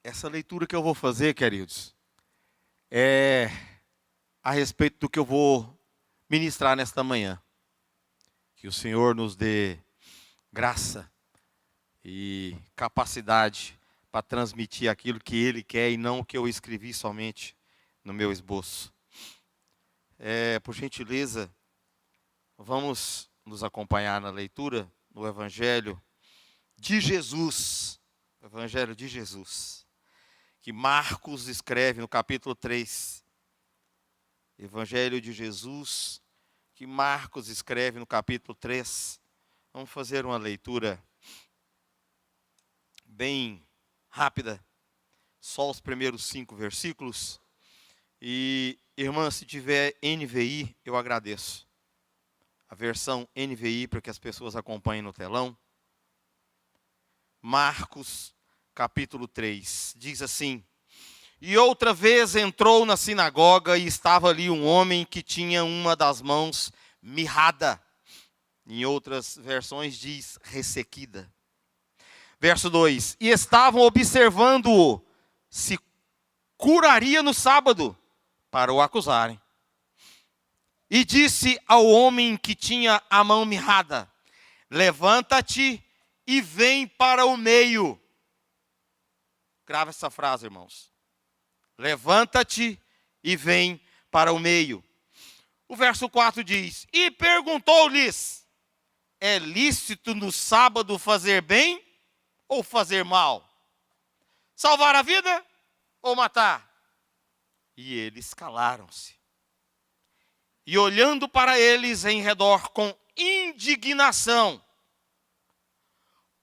Essa leitura que eu vou fazer, queridos, é a respeito do que eu vou ministrar nesta manhã. Que o Senhor nos dê graça e capacidade para transmitir aquilo que Ele quer e não o que eu escrevi somente no meu esboço. Por gentileza, vamos nos acompanhar na leitura no Evangelho de Jesus. Evangelho de Jesus, que Marcos escreve no capítulo 3. Evangelho de Jesus, que Marcos escreve no capítulo 3. Vamos fazer uma leitura bem rápida, só os primeiros 5 versículos. E, irmã, se tiver NVI, eu agradeço. A versão NVI, para que as pessoas acompanhem no telão. Marcos, capítulo 3, diz assim: E outra vez entrou na sinagoga e estava ali um homem que tinha uma das mãos mirrada. Em outras versões diz ressequida. Verso 2: E estavam observando-o se curaria no sábado, para o acusarem. E disse ao homem que tinha a mão mirrada: Levanta-te e vem para o meio. Grava essa frase, irmãos. Levanta-te e vem para o meio. O verso 4 diz: E perguntou-lhes: É lícito no sábado fazer bem ou fazer mal? Salvar a vida ou matar? E eles calaram-se. E olhando para eles em redor com indignação,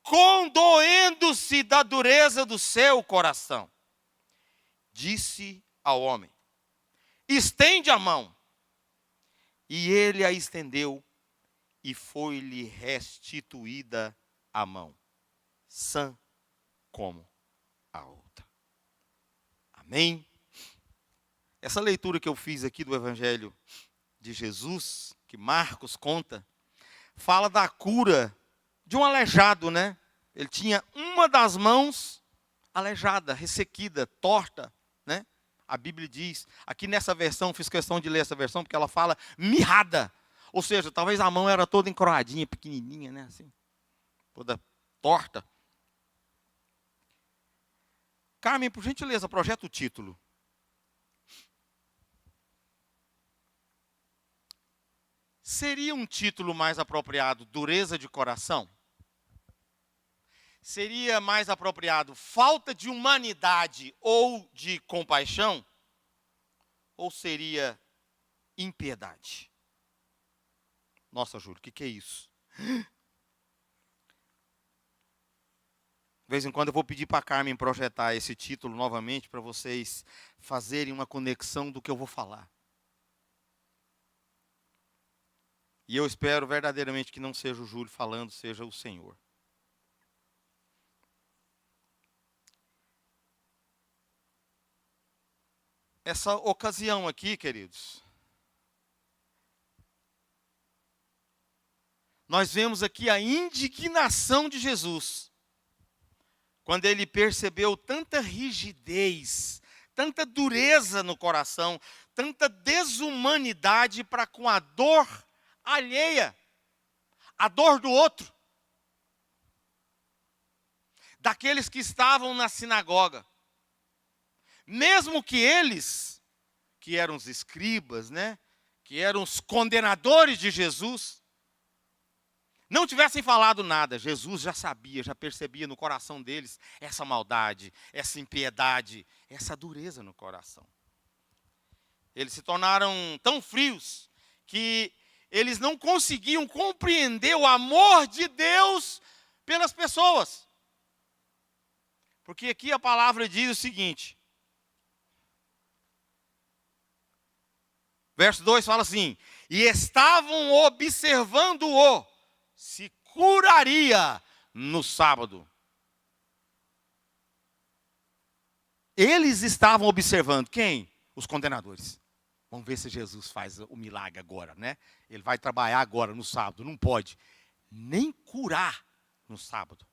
condoendo-se da dureza do seu coração, disse ao homem: Estende a mão. E ele a estendeu, e foi-lhe restituída a mão, sã como a outra. Amém? Essa leitura que eu fiz aqui do Evangelho de Jesus, que Marcos conta, fala da cura de um aleijado, né? Ele tinha uma das mãos aleijada, ressequida, torta, né? A Bíblia diz, aqui nessa versão, fiz questão de ler essa versão, porque ela fala mirrada. Ou seja, talvez a mão era toda encroadinha, pequenininha, né? Assim, toda torta. Carmen, por gentileza, projeta o título. Seria um título mais apropriado, dureza de coração? Seria mais apropriado, falta de humanidade ou de compaixão? Ou seria impiedade? Nossa, Júlio, o que é isso? De vez em quando eu vou pedir para a Carmen projetar esse título novamente para vocês fazerem uma conexão do que eu vou falar. E eu espero verdadeiramente que não seja o Júlio falando, seja o Senhor. Essa ocasião aqui, queridos, nós vemos aqui a indignação de Jesus, quando ele percebeu tanta rigidez, tanta dureza no coração, tanta desumanidade para com a dor alheia, a dor do outro, daqueles que estavam na sinagoga. Mesmo que eles, que eram os escribas, né, que eram os condenadores de Jesus, não tivessem falado nada, Jesus já sabia, já percebia no coração deles essa maldade, essa impiedade, essa dureza no coração. Eles se tornaram tão frios que eles não conseguiam compreender o amor de Deus pelas pessoas. Porque aqui a palavra diz o seguinte, verso 2 fala assim: E estavam observando-o se curaria no sábado. Eles estavam observando quem? Os condenadores. Vamos ver se Jesus faz o milagre agora, né? Ele vai trabalhar agora no sábado, não pode nem curar no sábado.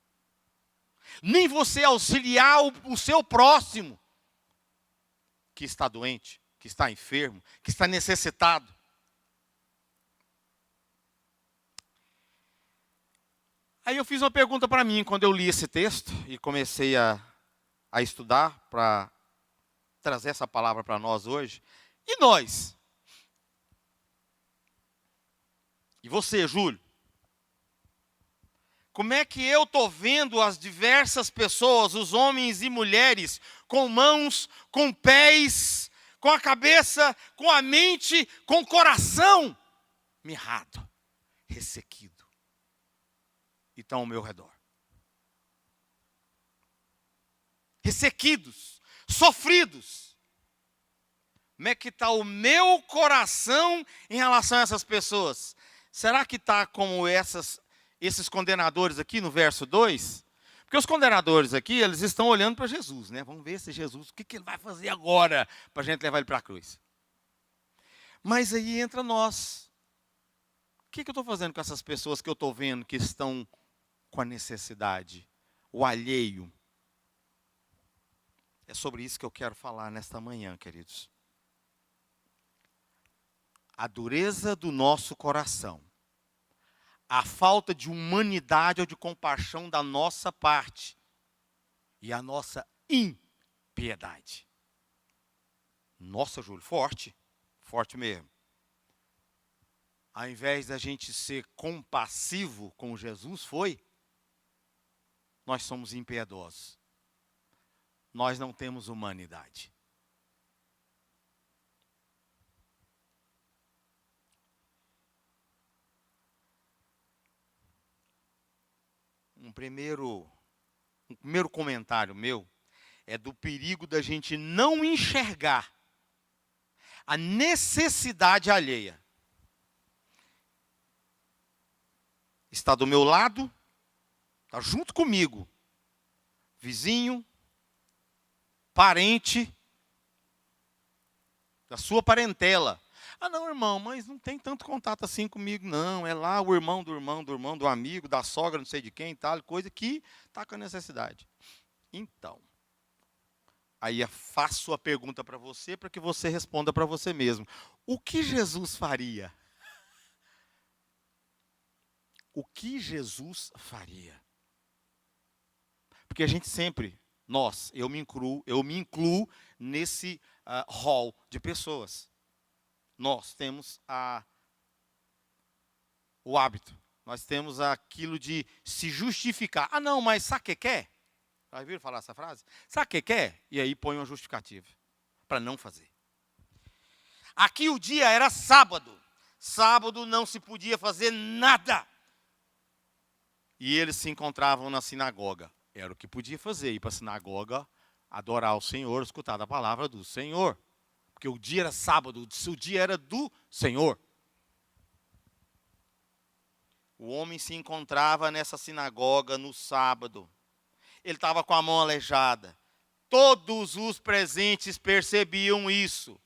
nem você auxiliar o seu próximo que está doente, que está enfermo, que está necessitado. Aí eu fiz uma pergunta para mim quando eu li esse texto e comecei a estudar para trazer essa palavra para nós hoje. E nós? E você, Júlio? Como é que eu estou vendo as diversas pessoas, os homens e mulheres, com mãos, com pés, com a cabeça, com a mente, com o coração mirrado, ressequido, e estão ao meu redor? Ressequidos, sofridos. Como é que está o meu coração em relação a essas pessoas? Será que está como esses condenadores aqui no verso 2? Porque os condenadores aqui, eles estão olhando para Jesus, né? Vamos ver se Jesus, o que ele vai fazer agora para a gente levar ele para a cruz. Mas aí entra nós. O que eu estou fazendo com essas pessoas que eu estou vendo que estão com a necessidade, o alheio? É sobre isso que eu quero falar nesta manhã, queridos. A dureza do nosso coração, a falta de humanidade ou de compaixão da nossa parte e a nossa impiedade. Nossa, Júlio, forte mesmo. Ao invés da gente ser compassivo como Jesus foi, nós somos impiedosos. Nós não temos humanidade. Um primeiro comentário meu é do perigo da gente não enxergar a necessidade alheia. Está do meu lado, está junto comigo, vizinho, parente, da sua parentela. Ah, não, irmão, mas não tem tanto contato assim comigo, não. É lá o irmão do irmão, do irmão, do amigo, da sogra, não sei de quem, tal, coisa que está com a necessidade. Então, aí eu faço a pergunta para você, para que você responda para você mesmo. O que Jesus faria? O que Jesus faria? Porque a gente sempre, eu me incluo nesse hall de pessoas. Nós temos o hábito, nós temos aquilo de se justificar. Ah, não, mas sabe o que quer? Já ouviram falar essa frase? Sabe o que quer? E aí põe uma justificativa para não fazer. Aqui o dia era sábado. Sábado não se podia fazer nada. E eles se encontravam na sinagoga. Era o que podia fazer, ir para a sinagoga, adorar o Senhor, escutar a palavra do Senhor. Porque o dia era sábado, o dia era do Senhor. O homem se encontrava nessa sinagoga no sábado. Ele estava com a mão aleijada. Todos os presentes percebiam isso.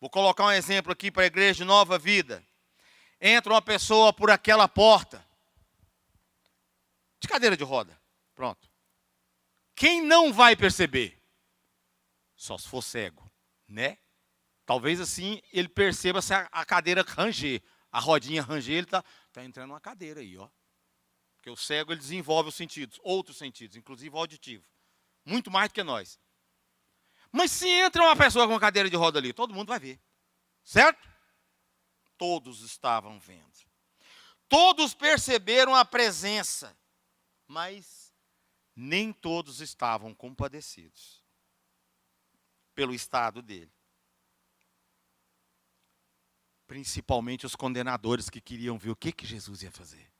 Vou colocar um exemplo aqui para a igreja de Nova Vida. Entra uma pessoa por aquela porta, de cadeira de roda. Pronto. Quem não vai perceber? Só se for cego, né? Talvez assim ele perceba se a cadeira ranger, a rodinha ranger, ele está entrando uma cadeira aí, ó. Porque o cego ele desenvolve os sentidos, outros sentidos, inclusive o auditivo. Muito mais do que nós. Mas se entra uma pessoa com uma cadeira de roda ali, todo mundo vai ver. Certo? Todos estavam vendo. Todos perceberam a presença, mas nem todos estavam compadecidos pelo estado dele. Principalmente os condenadores que queriam ver o que Jesus ia fazer.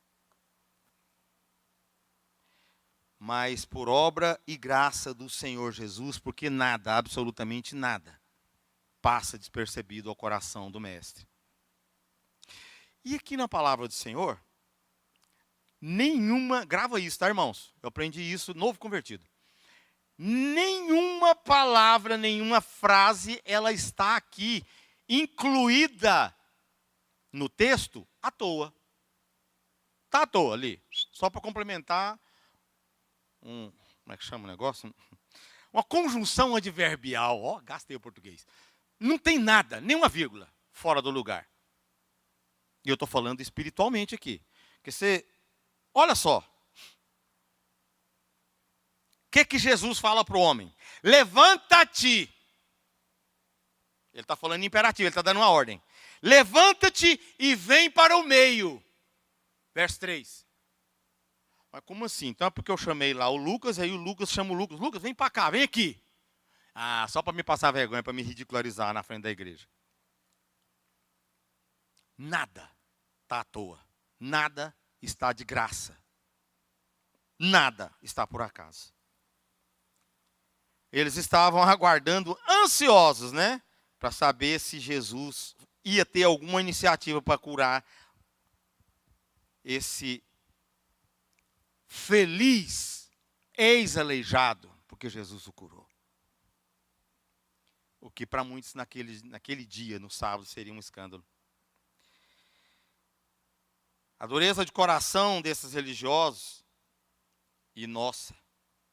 Mas por obra e graça do Senhor Jesus, porque nada, absolutamente nada, passa despercebido ao coração do Mestre. E aqui na palavra do Senhor, grava isso, tá, irmãos? Eu aprendi isso, novo convertido. Nenhuma palavra, nenhuma frase, ela está aqui incluída no texto à toa. Está à toa ali, só para complementar como é que chama o negócio? Uma conjunção adverbial, ó, gastei o português. Não tem nada, nenhuma vírgula fora do lugar. E eu estou falando espiritualmente aqui. Porque você, olha só. O que Jesus fala para o homem? Levanta-te. Ele está falando em imperativo, ele está dando uma ordem. Levanta-te e vem para o meio. Verso 3. Mas como assim? Então é porque eu chamei lá o Lucas, aí o Lucas chama o Lucas. Lucas, vem para cá, vem aqui. Ah, só para me passar vergonha, para me ridicularizar na frente da igreja. Nada está à toa. Nada está de graça. Nada está por acaso. Eles estavam aguardando, ansiosos, né? Para saber se Jesus ia ter alguma iniciativa para curar esse feliz ex-aleijado, porque Jesus o curou. O que para muitos naquele dia, no sábado, seria um escândalo. A dureza de coração desses religiosos, e nossa,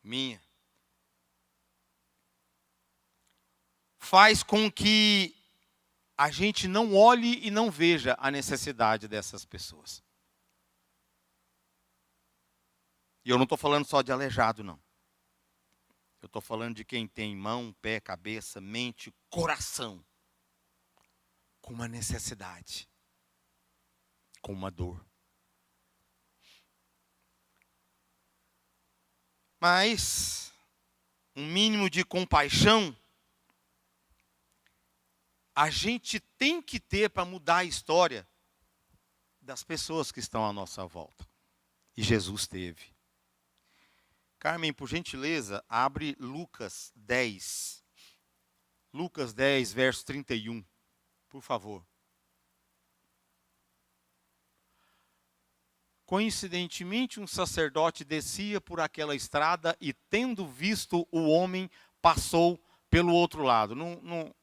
minha, faz com que a gente não olhe e não veja a necessidade dessas pessoas. E eu não estou falando só de aleijado, não. Eu estou falando de quem tem mão, pé, cabeça, mente, coração, com uma necessidade, com uma dor. Mas um mínimo de compaixão a gente tem que ter para mudar a história das pessoas que estão à nossa volta. E Jesus teve. Carmen, por gentileza, abre Lucas 10. Lucas 10, verso 31. Por favor. Coincidentemente, um sacerdote descia por aquela estrada e, tendo visto o homem, passou pelo outro lado. Não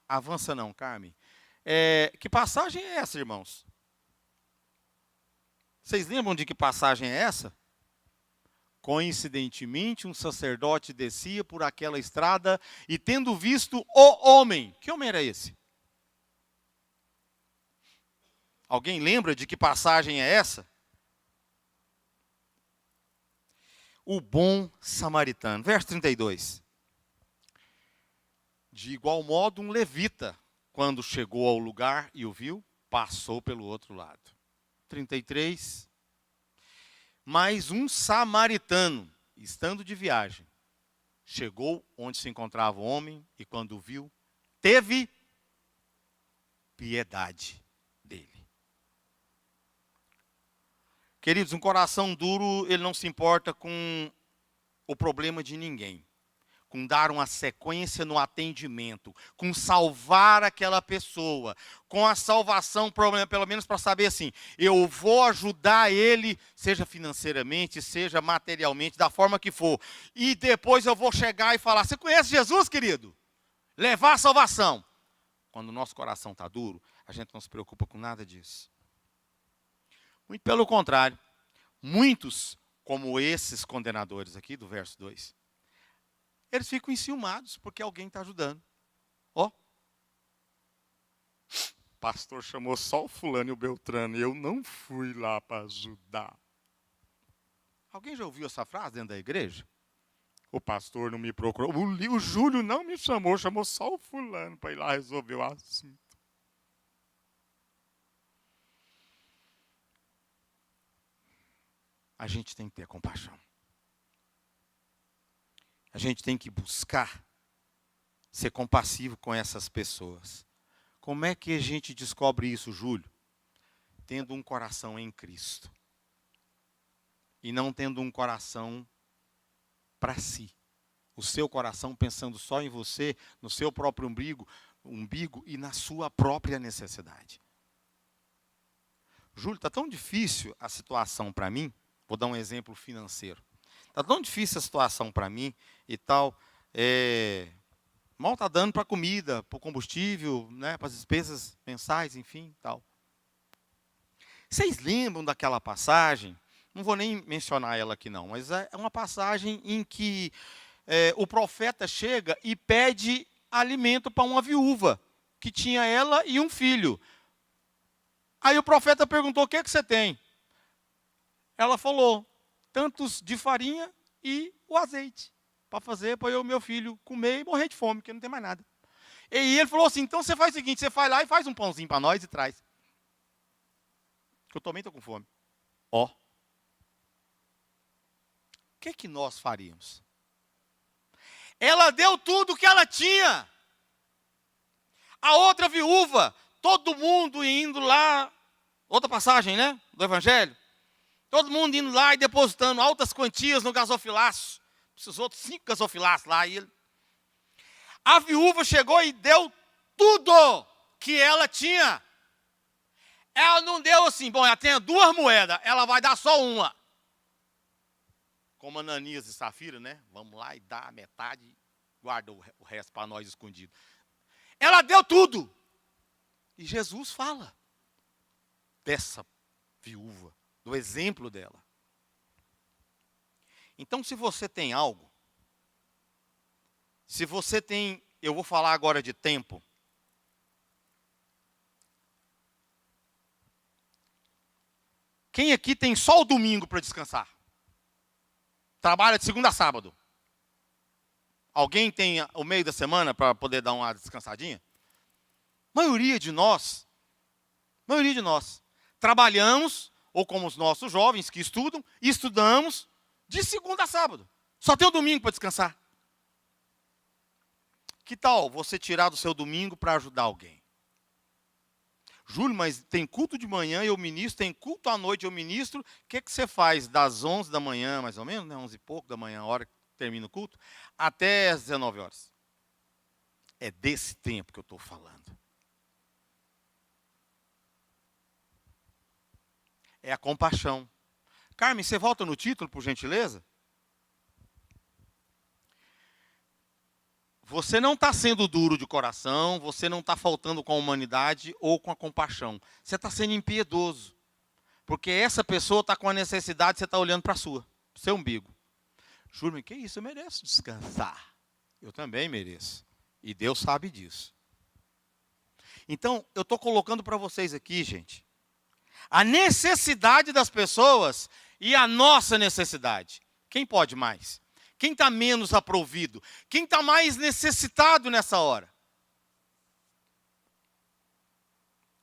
avança não, Carmen. Que passagem é essa, irmãos? Vocês lembram de que passagem é essa? Coincidentemente, um sacerdote descia por aquela estrada e, tendo visto o homem. Que homem era esse? Alguém lembra de que passagem é essa? O bom samaritano. Verso 32. De igual modo, um levita, quando chegou ao lugar e o viu, passou pelo outro lado. 33. Mas um samaritano, estando de viagem, chegou onde se encontrava o homem e, quando o viu, teve piedade dele. Queridos, um coração duro, ele não se importa com o problema de ninguém, com dar uma sequência no atendimento, com salvar aquela pessoa, com a salvação, pelo menos para saber assim, eu vou ajudar ele, seja financeiramente, seja materialmente, da forma que for. E depois eu vou chegar e falar, você conhece Jesus, querido? Levar a salvação. Quando o nosso coração está duro, a gente não se preocupa com nada disso. Muito pelo contrário, muitos, como esses condenadores aqui do verso 2, eles ficam enciumados porque alguém está ajudando. Ó, pastor chamou só o fulano e o Beltrano, e eu não fui lá para ajudar. Alguém já ouviu essa frase dentro da igreja? O pastor não me procurou, o Júlio não me chamou, chamou só o fulano para ir lá resolver o assunto. A gente tem que ter compaixão. A gente tem que buscar ser compassivo com essas pessoas. Como é que a gente descobre isso, Júlio? Tendo um coração em Cristo. E não tendo um coração para si. O seu coração pensando só em você, no seu próprio umbigo e na sua própria necessidade. Júlio, está tão difícil a situação para mim. Vou dar um exemplo financeiro. Está tão difícil a situação para mim e tal. Mal está dando para comida, para o combustível, né, para as despesas mensais, enfim, tal. Vocês lembram daquela passagem Não vou nem mencionar ela aqui não, mas é uma passagem em que o profeta chega e pede alimento para uma viúva, que tinha ela e um filho. Aí o profeta perguntou: o que você tem? Ela falou: tantos de farinha e o azeite, para fazer para eu e meu filho comer e morrer de fome, porque não tem mais nada. E ele falou assim: então você faz o seguinte, você vai lá e faz um pãozinho para nós e traz. Que eu também estou com fome. Ó. O que nós faríamos? Ela deu tudo o que ela tinha. A outra viúva, todo mundo indo lá, outra passagem, né, do Evangelho, todo mundo indo lá e depositando altas quantias no gasofilaço, esses outros 5 gasofilaços lá. A viúva chegou e deu tudo que ela tinha. Ela não deu assim, bom, ela tem 2 moedas, ela vai dar só uma. Como Ananias e Safira, né? Vamos lá e dá a metade e guarda o resto para nós escondido. Ela deu tudo. E Jesus fala dessa viúva, do exemplo dela. Então, se você tem algo, se você tem, eu vou falar agora de tempo. Quem aqui tem só o domingo para descansar? Trabalha de segunda a sábado. Alguém tem o meio da semana para poder dar uma descansadinha? Maioria de nós, trabalhamos, ou como os nossos jovens que estudam, estudamos de segunda a sábado. Só tem o domingo para descansar. Que tal você tirar do seu domingo para ajudar alguém? Júlio, mas tem culto de manhã, eu ministro, tem culto à noite, eu ministro. O que você faz das 11 da manhã, mais ou menos, né? 11 e pouco da manhã, a hora que termina o culto, até as 19 horas? É desse tempo que eu estou falando. É a compaixão. Carmen, você volta no título, por gentileza? Você não está sendo duro de coração, você não está faltando com a humanidade ou com a compaixão. Você está sendo impiedoso. Porque essa pessoa está com a necessidade, você está olhando para a sua, para o seu umbigo. Júlio, que isso? Eu mereço descansar. Eu também mereço. E Deus sabe disso. Então, eu estou colocando para vocês aqui, gente, a necessidade das pessoas e a nossa necessidade. Quem pode mais? Quem está menos aprovido? Quem está mais necessitado nessa hora?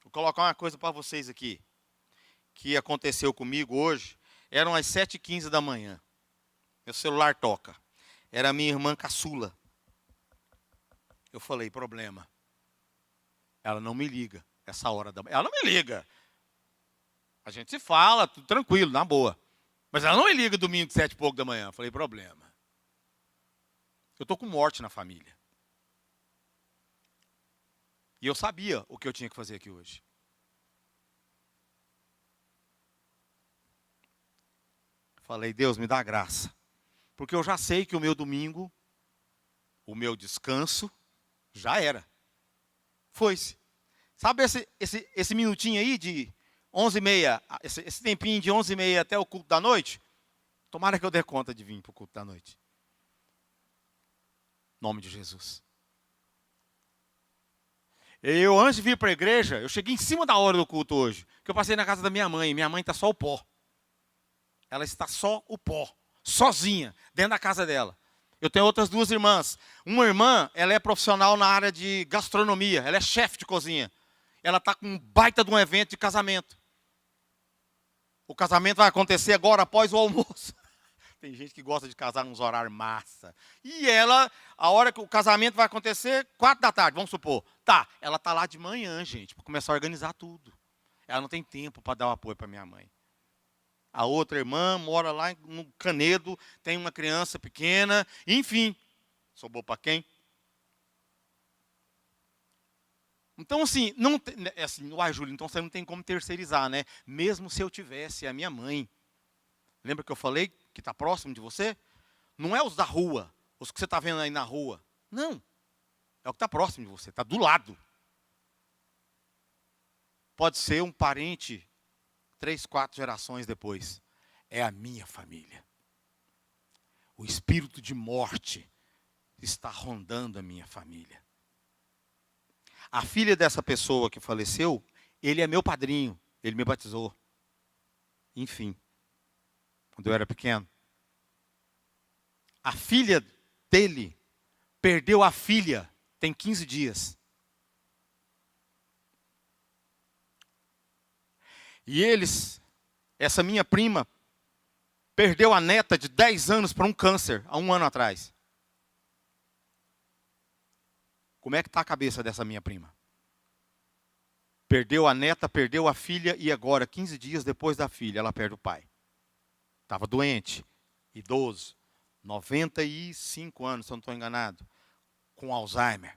Vou colocar uma coisa para vocês aqui, que aconteceu comigo hoje. Eram as 7h15 da manhã. Meu celular toca. Era a minha irmã caçula. Eu falei: problema. Ela não me liga essa hora da manhã. Ela não me liga. A gente se fala, tudo tranquilo, na boa. Mas ela não me liga domingo, 7 e pouco da manhã. Eu falei: problema. Eu estou com morte na família. E eu sabia o que eu tinha que fazer aqui hoje. Falei: Deus, me dá graça. Porque eu já sei que o meu domingo, o meu descanso, já era. Foi-se. Sabe esse minutinho aí de 11h30, esse tempinho de 11h30 até o culto da noite? Tomara que eu dê conta de vir para o culto da noite. Em nome de Jesus. Eu, antes de vir para a igreja, eu cheguei em cima da hora do culto hoje. Que eu passei na casa da minha mãe. Minha mãe está só o pó. Ela está só o pó. Sozinha, dentro da casa dela. Eu tenho outras 2 irmãs. Uma irmã, ela é profissional na área de gastronomia. Ela é chefe de cozinha. Ela está com um baita de um evento de casamento. O casamento vai acontecer agora, após o almoço. Tem gente que gosta de casar nos horários massa. E ela, a hora que o casamento vai acontecer, 4 da tarde, vamos supor. Tá, ela está lá de manhã, gente, para começar a organizar tudo. Ela não tem tempo para dar o apoio para minha mãe. A outra irmã mora lá no Canedo, tem uma criança pequena, enfim. Sobrou para quem? Então, assim, não tem, assim, uai, Júlio, então você não tem como terceirizar, né? Mesmo se eu tivesse a minha mãe. Lembra que eu falei que está próximo de você? Não é os da rua, os que você está vendo aí na rua. Não. É o que está próximo de você, está do lado. Pode ser um parente 3, 4 gerações depois. é a minha família. O espírito de morte está rondando a minha família. A filha dessa pessoa que faleceu, ele é meu padrinho, ele me batizou. Enfim, quando eu era pequeno. A filha dele perdeu a filha, tem 15 dias. E essa minha prima, perdeu a neta de 10 anos para um câncer, há um ano atrás. Como é que está a cabeça dessa minha prima? Perdeu a neta, perdeu a filha e agora, 15 dias depois da filha, ela perde o pai. Estava doente, idoso, 95 anos, se eu não estou enganado, com Alzheimer.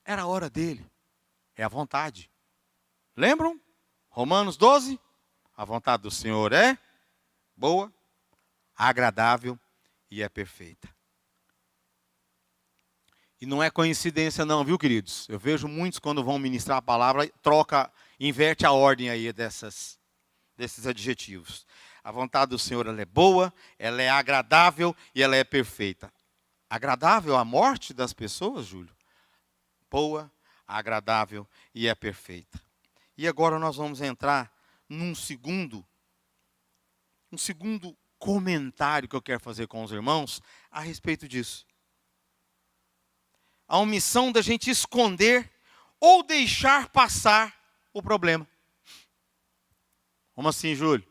Era a hora dele, é a vontade. Lembram? Romanos 12? A vontade do Senhor é boa, agradável e é perfeita. E não é coincidência não, viu, queridos? Eu vejo muitos quando vão ministrar a palavra, inverte a ordem aí desses adjetivos. A vontade do Senhor, ela é boa, ela é agradável e ela é perfeita. Agradável a morte das pessoas, Júlio? Boa, agradável e é perfeita. E agora nós vamos entrar num segundo comentário que eu quero fazer com os irmãos a respeito disso. A omissão da gente esconder ou deixar passar o problema. Como assim, Júlio?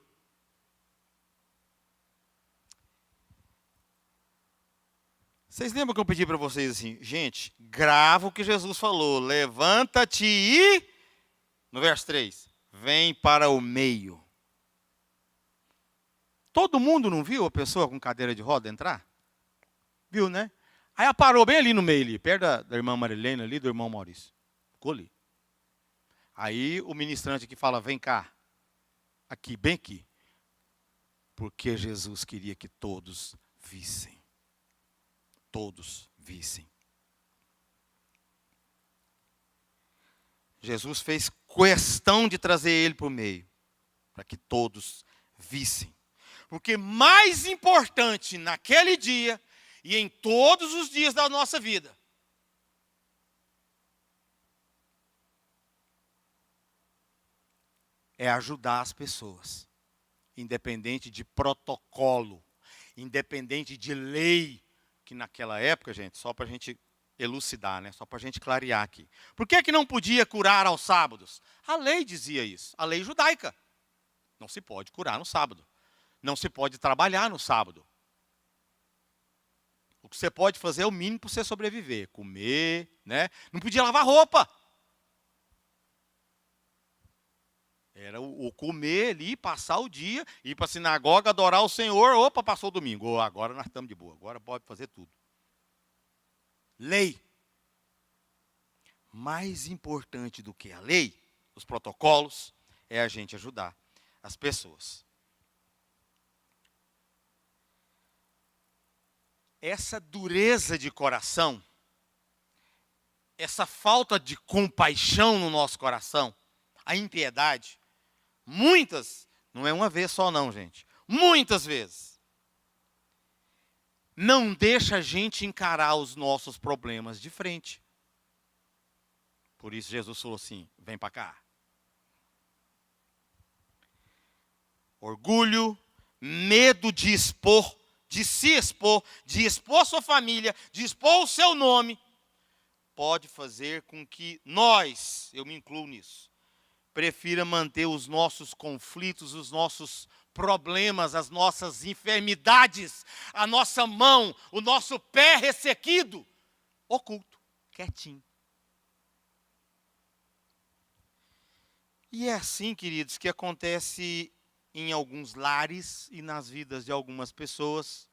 Vocês lembram que eu pedi para vocês assim, gente, grava o que Jesus falou, levanta-te e, no verso 3, vem para o meio. Todo mundo não viu a pessoa com cadeira de roda entrar? Viu, né? Aí ela parou bem ali no meio, ali, perto da irmã Marilene, ali, do irmão Maurício. Ficou ali. Aí o ministrante aqui fala, vem cá. Aqui, bem aqui. Porque Jesus queria que todos vissem. Todos vissem. Jesus fez questão de trazer ele para o meio. Para que todos vissem. Porque mais importante naquele dia e em todos os dias da nossa vida é ajudar as pessoas, independente de protocolo, independente de lei, que naquela época, gente, só para a gente elucidar, né? Só para a gente clarear aqui. Por que não podia curar aos sábados? A lei dizia isso, a lei judaica. Não se pode curar no sábado. Não se pode trabalhar no sábado. O que você pode fazer é o mínimo para você sobreviver. Comer, né? Não podia lavar roupa. Era o comer ali, passar o dia, ir para a sinagoga, adorar o Senhor. Opa, passou o domingo. Agora nós estamos de boa. Agora pode fazer tudo. Lei. Mais importante do que a lei, os protocolos, é a gente ajudar as pessoas. Essa dureza de coração, essa falta de compaixão no nosso coração, a impiedade, muitas, não é uma vez só não, gente, muitas vezes, não deixa a gente encarar os nossos problemas de frente. Por isso Jesus falou assim, vem para cá. Orgulho, medo de expor, de se expor, de expor sua família, de expor o seu nome, pode fazer com que nós, eu me incluo nisso, prefira manter os nossos conflitos, os nossos problemas, as nossas enfermidades, a nossa mão, o nosso pé ressequido, oculto, quietinho. E é assim, queridos, que acontece em alguns lares e nas vidas de algumas pessoas,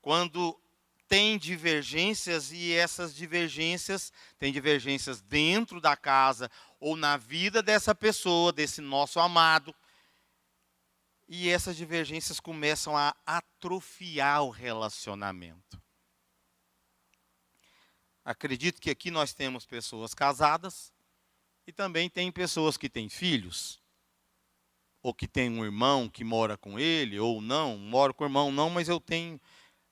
quando tem divergências e essas divergências, tem divergências dentro da casa ou na vida dessa pessoa, desse nosso amado, e essas divergências começam a atrofiar o relacionamento. Acredito que aqui nós temos pessoas casadas e também tem pessoas que têm filhos. ou que tem um irmão que mora com ele, ou não, moro com o irmão não, mas eu tenho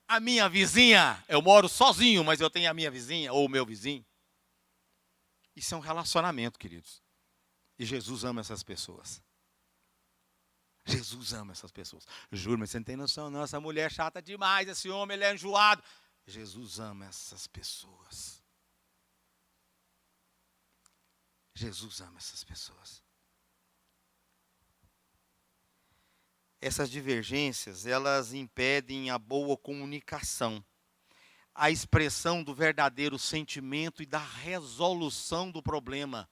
a minha vizinha. Eu moro sozinho, mas eu tenho a minha vizinha, ou o meu vizinho. Isso é um relacionamento, queridos. E Jesus ama essas pessoas. Jesus ama essas pessoas. Juro, mas você não tem noção não, essa mulher é chata demais, esse homem ele é enjoado. Jesus ama essas pessoas. Jesus ama essas pessoas. Essas divergências, elas impedem a boa comunicação, a expressão do verdadeiro sentimento e da resolução do problema.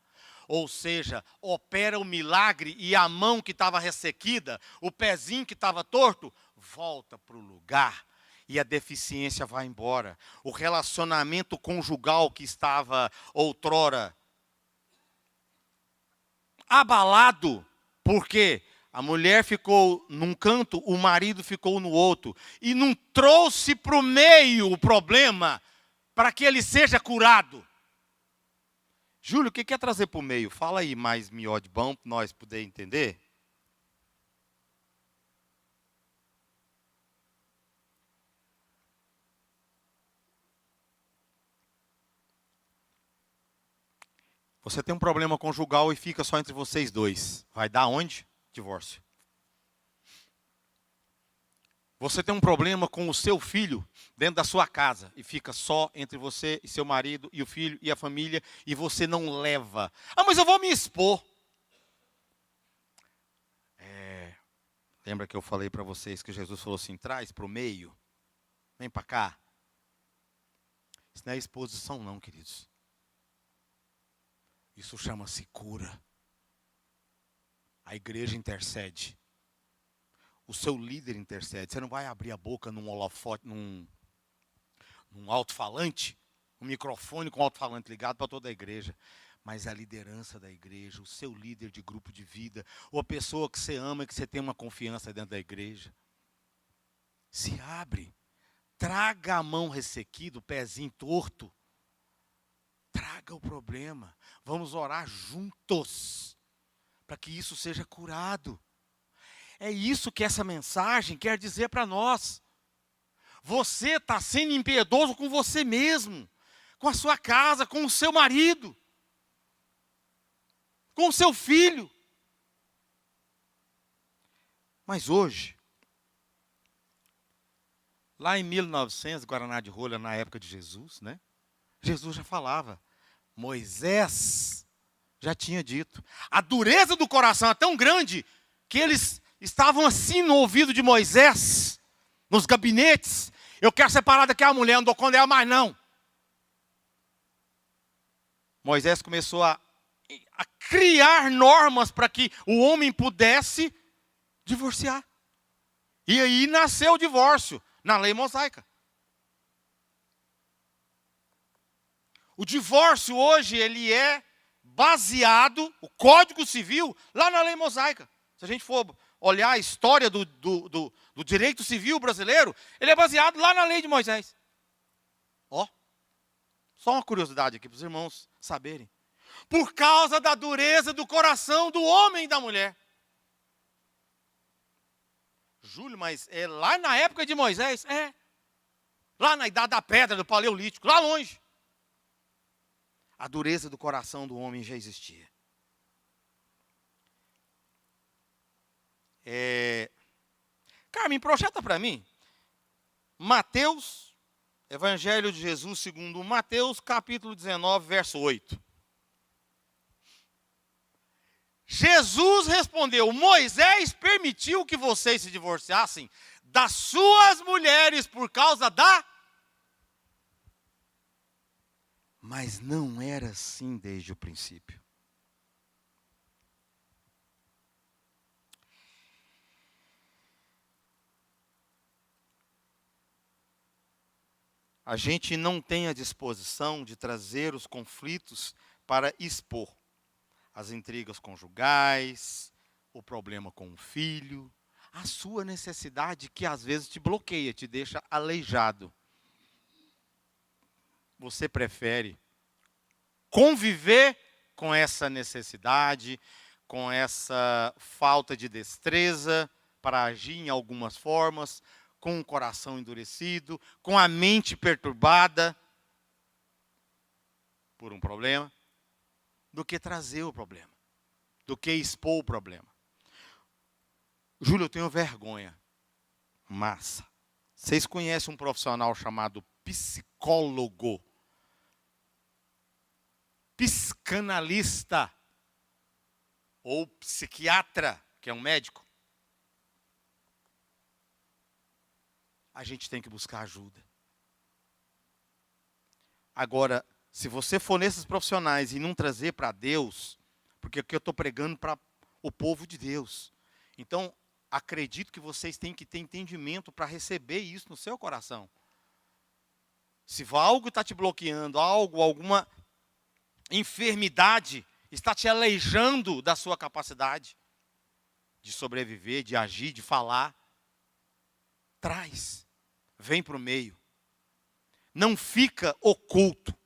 Ou seja, opera o milagre e a mão que estava ressequida, o pezinho que estava torto, volta para o lugar e a deficiência vai embora. O relacionamento conjugal que estava outrora abalado, porque a mulher ficou num canto, o marido ficou no outro, e não trouxe para o meio o problema para que ele seja curado. Júlio, o que quer trazer para o meio? Fala aí mais mió de bom para nós poder entender. Você tem um problema conjugal e fica só entre vocês dois. Vai dar onde? Divórcio. Você tem um problema com o seu filho dentro da sua casa e fica só entre você e seu marido e o filho e a família e você não leva. Ah, mas eu vou me expor. Lembra que eu falei para vocês que Jesus falou assim, traz para o meio, vem para cá. Isso não é exposição não, queridos. Isso chama-se cura. A igreja intercede. O seu líder intercede. Você não vai abrir a boca num holofote, num alto-falante, um microfone com alto-falante ligado para toda a igreja. Mas a liderança da igreja, o seu líder de grupo de vida, ou a pessoa que você ama e que você tem uma confiança dentro da igreja. Se abre. Traga a mão ressequida, o pezinho torto. Traga o problema. Vamos orar juntos para que isso seja curado. É isso que essa mensagem quer dizer para nós. Você está sendo impiedoso com você mesmo, com a sua casa, com o seu marido, com o seu filho. Mas hoje, lá em 1900, Guaraná de rolha, na época de Jesus, né? Jesus já falava, Moisés já tinha dito. A dureza do coração é tão grande que eles estavam assim no ouvido de Moisés, nos gabinetes. Eu quero separar daqui a mulher, não dou conta dela mais não. Moisés começou a criar normas para que o homem pudesse divorciar. E aí nasceu o divórcio, na lei mosaica. O divórcio hoje, ele é baseado, o Código Civil, lá na lei mosaica. Se a gente for olhar a história do direito civil brasileiro, ele é baseado lá na lei de Moisés. Ó, só uma curiosidade aqui para os irmãos saberem. Por causa da dureza do coração do homem e da mulher. Júlio, mas é lá na época de Moisés? É. Lá na idade da pedra, do paleolítico, lá longe. A dureza do coração do homem já existia. Carmen, projeta para mim. Mateus, Evangelho de Jesus segundo Mateus, capítulo 19, verso 8. Jesus respondeu, Moisés permitiu que vocês se divorciassem das suas mulheres por causa da... Mas não era assim desde o princípio. A gente não tem a disposição de trazer os conflitos para expor as intrigas conjugais, o problema com o filho, a sua necessidade que às vezes te bloqueia, te deixa aleijado. Você prefere conviver com essa necessidade, com essa falta de destreza para agir em algumas formas, com o coração endurecido, com a mente perturbada por um problema, do que trazer o problema, do que expor o problema. Júlio, eu tenho vergonha. Massa. Vocês conhecem um profissional chamado psicólogo? Psicanalista? Ou psiquiatra, que é um médico? A gente tem que buscar ajuda. Agora, se você for nesses profissionais e não trazer para Deus, porque aqui eu estou pregando para o povo de Deus. Então, acredito que vocês têm que ter entendimento para receber isso no seu coração. Se algo está te bloqueando, alguma enfermidade está te aleijando da sua capacidade de sobreviver, de agir, de falar, traz, vem para o meio. Não fica oculto.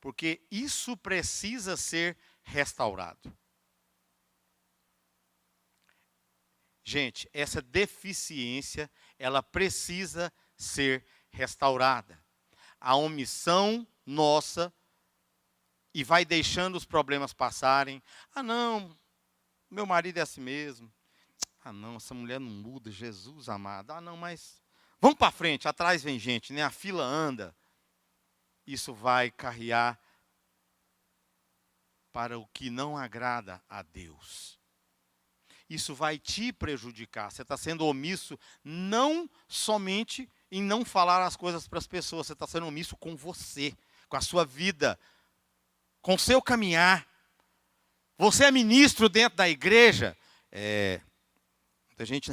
Porque isso precisa ser restaurado. Gente, essa deficiência, ela precisa ser restaurada. A omissão nossa, e vai deixando os problemas passarem. Ah, não, meu marido é assim mesmo. Ah, não, essa mulher não muda, Jesus amado. Ah, não, mas vamos para frente, atrás vem gente, né? A fila anda. Isso vai carrear para o que não agrada a Deus. Isso vai te prejudicar. Você está sendo omisso não somente em não falar as coisas para as pessoas, você está sendo omisso com você, com a sua vida, com o seu caminhar. Você é ministro dentro da igreja. Muita gente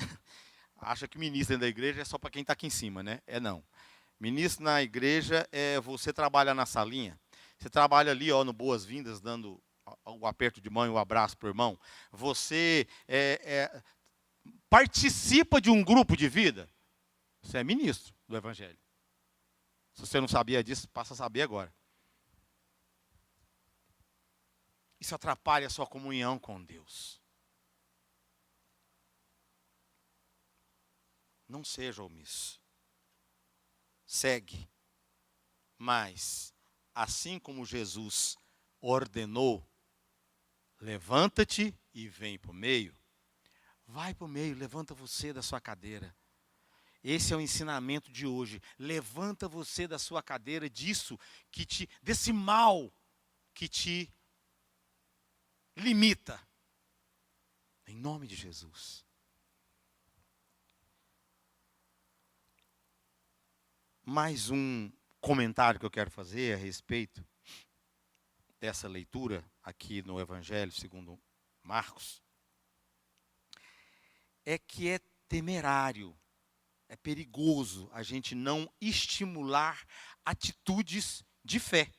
acha que ministro dentro da igreja é só para quem está aqui em cima, né? Não. Ministro na igreja você trabalha na salinha. Você trabalha ali, no boas-vindas, dando o aperto de mão e o abraço para o irmão. Você participa de um grupo de vida. Você é ministro do Evangelho. Se você não sabia disso, passa a saber agora. Isso atrapalha a sua comunhão com Deus. Não seja omisso. Segue. Mas, assim como Jesus ordenou, levanta-te e vem para o meio. Vai para o meio, levanta você da sua cadeira. Esse é o ensinamento de hoje. Levanta você da sua cadeira desse mal que te limita. Em nome de Jesus. Mais um comentário que eu quero fazer a respeito dessa leitura aqui no Evangelho segundo Marcos é que é temerário, é perigoso a gente não estimular atitudes de fé.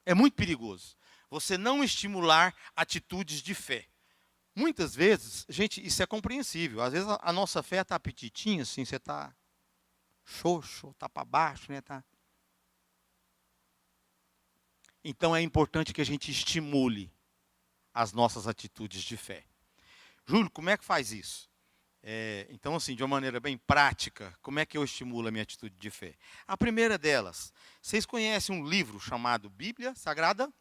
É muito perigoso você não estimular atitudes de fé. Muitas vezes, gente, isso é compreensível. Às vezes a nossa fé está apetitinha, assim, você está xoxo, está para baixo, né? Tá. Então é importante que a gente estimule as nossas atitudes de fé. Júlio, como é que faz isso? Então, assim, de uma maneira bem prática, como é que eu estimulo a minha atitude de fé? A primeira delas, vocês conhecem um livro chamado Bíblia Sagrada?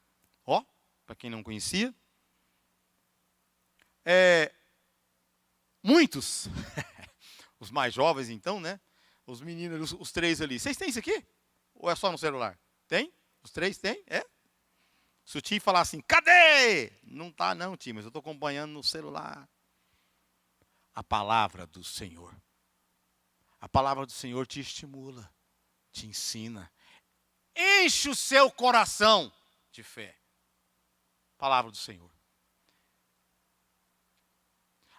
Para quem não conhecia. Muitos, os mais jovens então, né? Os meninos, os três ali. Vocês têm isso aqui? Ou é só no celular? Tem? Os três têm? Se o tio falar assim, cadê? Não tá não, tio, mas eu estou acompanhando no celular. A palavra do Senhor. A palavra do Senhor te estimula, te ensina. Enche o seu coração de fé. Palavra do Senhor.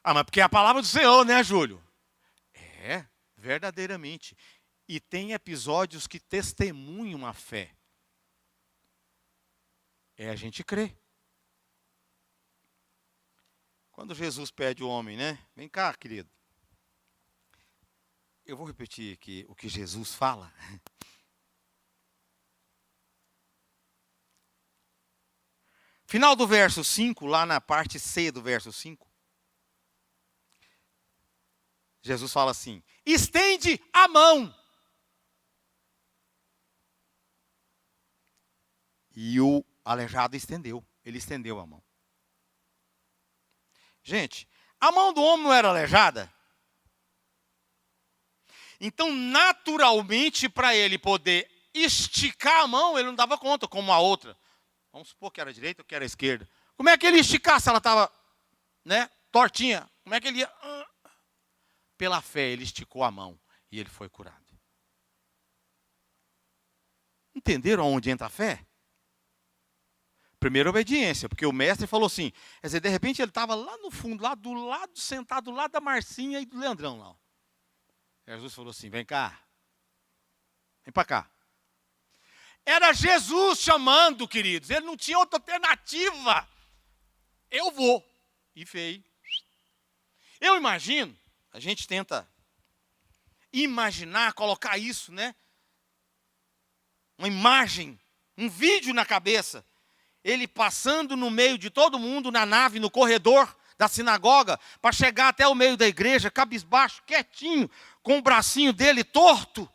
Ah, mas porque é a palavra do Senhor, né, Júlio? Verdadeiramente. E tem episódios que testemunham a fé. A gente crê. Quando Jesus pede o homem, né? Vem cá, querido. Eu vou repetir aqui o que Jesus fala. Final do verso 5, lá na parte C do verso 5, Jesus fala assim: estende a mão. E o aleijado estendeu. Ele estendeu a mão. Gente, a mão do homem não era aleijada? Então, naturalmente, para ele poder esticar a mão, ele não dava conta, como a outra. Vamos supor que era a direita ou que era a esquerda. Como é que ele ia esticar se ela estava, tortinha? Como é que ele ia? Pela fé, ele esticou a mão e ele foi curado. Entenderam onde entra a fé? Primeiro, obediência, porque o mestre falou assim, quer dizer, de repente ele estava lá no fundo, lá do lado, sentado do lado da Marcinha e do Leandrão lá. Jesus falou assim, vem cá, vem para cá. Era Jesus chamando, queridos, ele não tinha outra alternativa. Eu vou. E fez. Eu imagino, a gente tenta imaginar, colocar isso, uma imagem, um vídeo na cabeça. Ele passando no meio de todo mundo, na nave, no corredor da sinagoga, para chegar até o meio da igreja, cabisbaixo, quietinho, com o bracinho dele torto.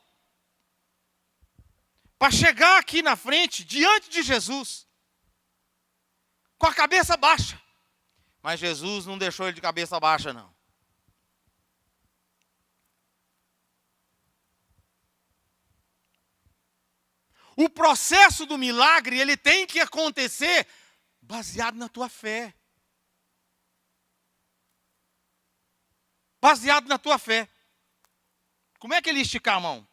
Para chegar aqui na frente, diante de Jesus, com a cabeça baixa. Mas Jesus não deixou ele de cabeça baixa, não. O processo do milagre, ele tem que acontecer baseado na tua fé. Baseado na tua fé. Como é que ele estica a mão?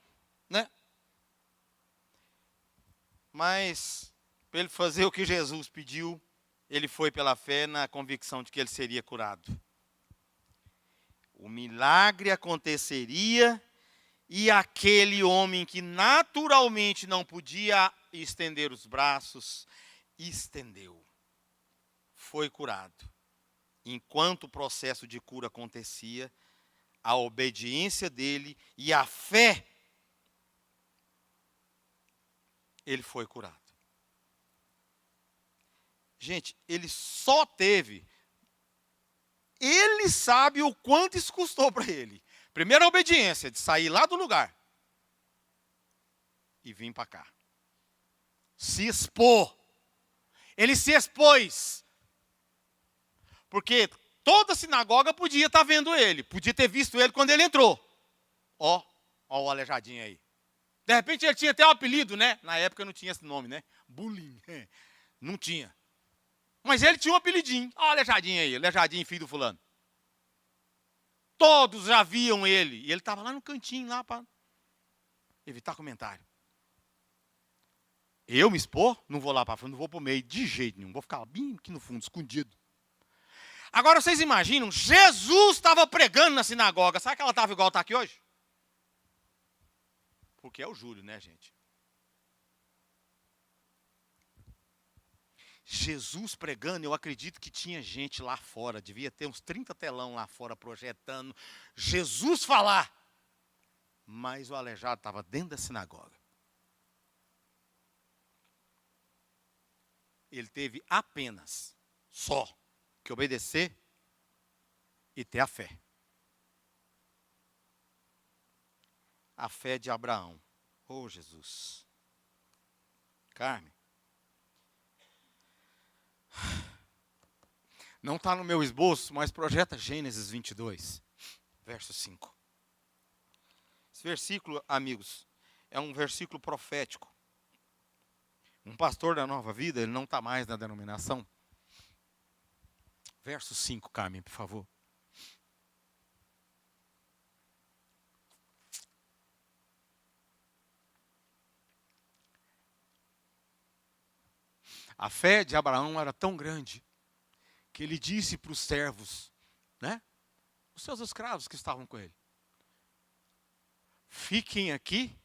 Mas, para ele fazer o que Jesus pediu, ele foi pela fé na convicção de que ele seria curado. O milagre aconteceria e aquele homem que naturalmente não podia estender os braços, estendeu. Foi curado. Enquanto o processo de cura acontecia, a obediência dele e a fé, ele foi curado. Gente, ele só teve, ele sabe o quanto isso custou para ele. Primeiro a obediência, de sair lá do lugar e vir para cá. Se expor. Ele se expôs. Porque toda a sinagoga podia estar vendo ele. Podia ter visto ele quando ele entrou. Ó o aleijadinho aí. De repente ele tinha até um apelido, Na época não tinha esse nome, Bullying. Não tinha. Mas ele tinha um apelidinho. Ó o aleijadinho aí, aleijadinho, filho do fulano. Todos já viam ele. E ele estava lá no cantinho, lá para evitar comentário. Eu me expor? Não vou lá para frente, não vou para o meio, de jeito nenhum. Vou ficar bem aqui no fundo, escondido. Agora vocês imaginam, Jesus estava pregando na sinagoga. Sabe que ela estava igual está aqui hoje? Porque é o Júlio, gente? Jesus pregando, eu acredito que tinha gente lá fora, devia ter uns 30 telão lá fora projetando, Jesus falar. Mas o aleijado estava dentro da sinagoga. Ele teve apenas, só, que obedecer e ter a fé. A fé de Abraão. Oh, Jesus. Carmen. Não está no meu esboço, mas projeta Gênesis 22, verso 5. Esse versículo, amigos, é um versículo profético. Um pastor da Nova Vida, ele não está mais na denominação. Verso 5, Carmen, por favor. A fé de Abraão era tão grande que ele disse para os servos, os seus escravos que estavam com ele: fiquem aqui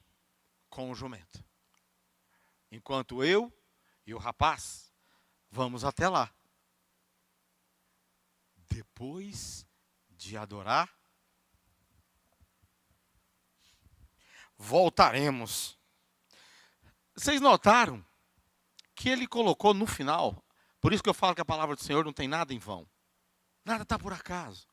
com o jumento, enquanto eu e o rapaz vamos até lá. Depois de adorar, voltaremos. Vocês notaram que ele colocou no final Por isso que eu falo que a palavra do Senhor não tem nada em vão. Nada está por acaso.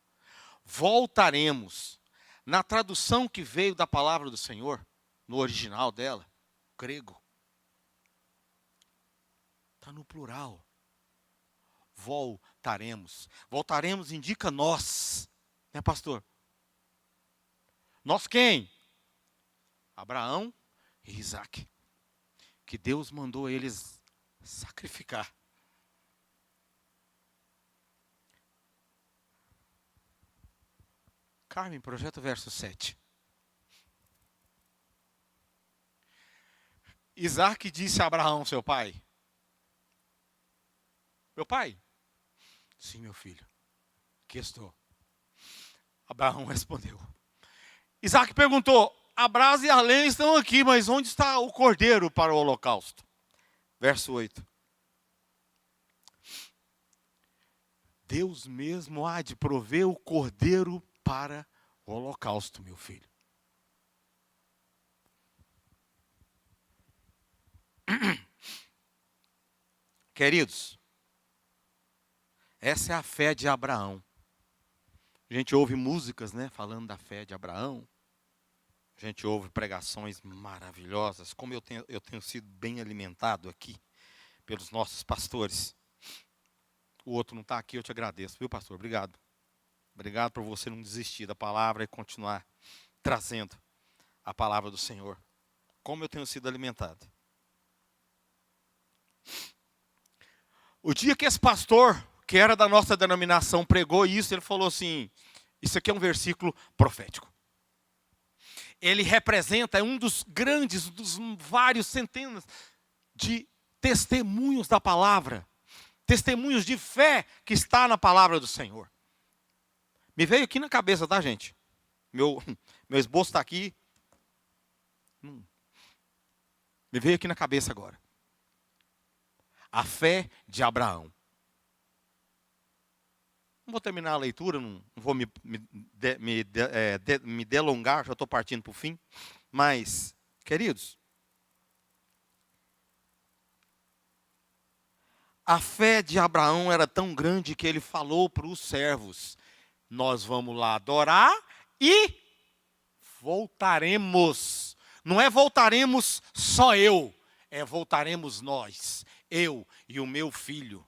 Voltaremos. Na tradução que veio da palavra do Senhor, no original dela, grego, está no plural. Voltaremos. Voltaremos indica nós. Né, pastor? Nós quem? Abraão e Isaac. Que Deus mandou eles sacrificar. Carmen, projeta o verso 7. Isaac disse a Abraão, seu pai. Meu pai? Sim, meu filho. Aqui estou. Abraão respondeu. Isaac perguntou, a brasa e a lenha estão aqui, mas onde está o cordeiro para o holocausto? Verso 8. Deus mesmo há de prover o cordeiro para o holocausto, meu filho. Queridos, essa é a fé de Abraão. A gente ouve músicas, né, falando da fé de Abraão. A gente ouve pregações maravilhosas. Como eu tenho sido bem alimentado aqui pelos nossos pastores. O outro não está aqui, eu te agradeço, viu, pastor? Obrigado. Obrigado por você não desistir da palavra e continuar trazendo a palavra do Senhor. Como eu tenho sido alimentado. O dia que esse pastor, que era da nossa denominação, pregou isso, ele falou assim, isso aqui é um versículo profético. Ele representa, é um dos grandes, dos vários centenas de testemunhos da palavra. Testemunhos de fé que está na palavra do Senhor. Me veio aqui na cabeça, tá, gente? Meu esboço está aqui. Me veio aqui na cabeça agora. A fé de Abraão. Não vou terminar a leitura, não vou me delongar, já estou partindo para o fim. Mas, queridos, a fé de Abraão era tão grande que ele falou para os servos, nós vamos lá adorar e voltaremos. Não é voltaremos só eu, é voltaremos nós, eu e o meu filho.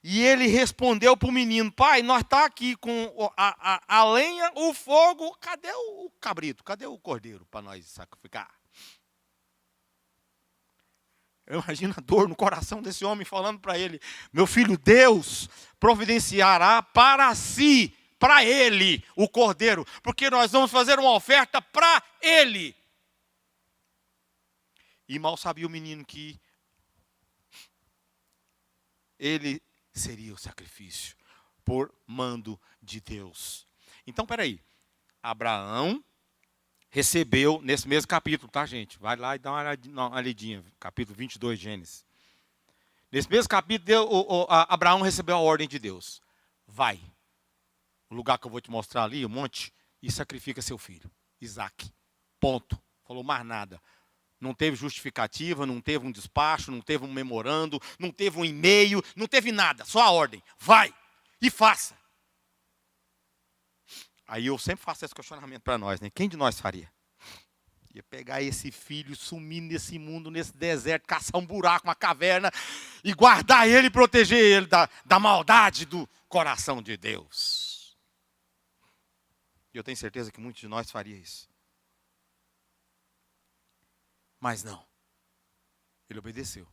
E ele respondeu para o menino, pai, nós está aqui com a lenha, o fogo, cadê o cabrito, cadê o cordeiro para nós sacrificar? Eu imagino a dor no coração desse homem falando para ele, meu filho, Deus providenciará para si, para ele, o cordeiro, porque nós vamos fazer uma oferta para ele. E mal sabia o menino que ele seria o sacrifício por mando de Deus. Então, peraí. Abraão recebeu, nesse mesmo capítulo, tá, gente? Vai lá e dá uma olhadinha. Capítulo 22 de Gênesis. Nesse mesmo capítulo, Abraão recebeu a ordem de Deus. Vai. O lugar que eu vou te mostrar ali, o monte, e sacrifica seu filho. Isaac. Ponto. Falou mais nada. Não teve justificativa, não teve um despacho, não teve um memorando, não teve um e-mail, não teve nada, só a ordem. Vai e faça. Aí eu sempre faço esse questionamento para nós, né? Quem de nós faria? Ia pegar esse filho, sumir nesse mundo, nesse deserto, caçar um buraco, uma caverna, e guardar ele e proteger ele da maldade do coração de Deus. E eu tenho certeza que muitos de nós faria isso. Mas não. Ele obedeceu.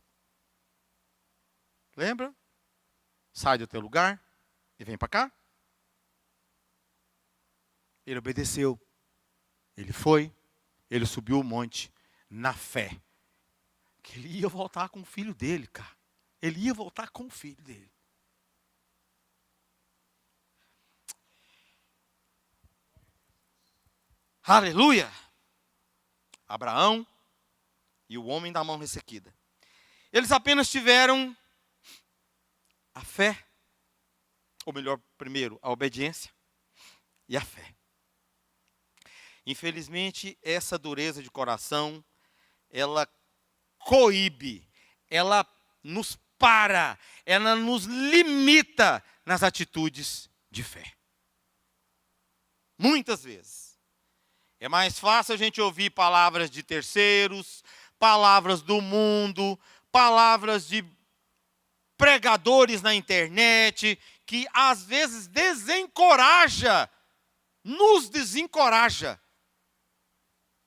Lembra? Sai do teu lugar e vem para cá. Ele obedeceu. Ele foi. Ele subiu o monte na fé. Que ele ia voltar com o filho dele, cara. Ele ia voltar com o filho dele. Aleluia! Abraão e o homem da mão ressequida. Eles apenas tiveram a fé, ou melhor, primeiro, a obediência e a fé. Infelizmente, essa dureza de coração, ela coíbe, ela nos para, ela nos limita nas atitudes de fé. Muitas vezes. É mais fácil a gente ouvir palavras de terceiros, palavras do mundo, palavras de pregadores na internet, que às vezes nos desencoraja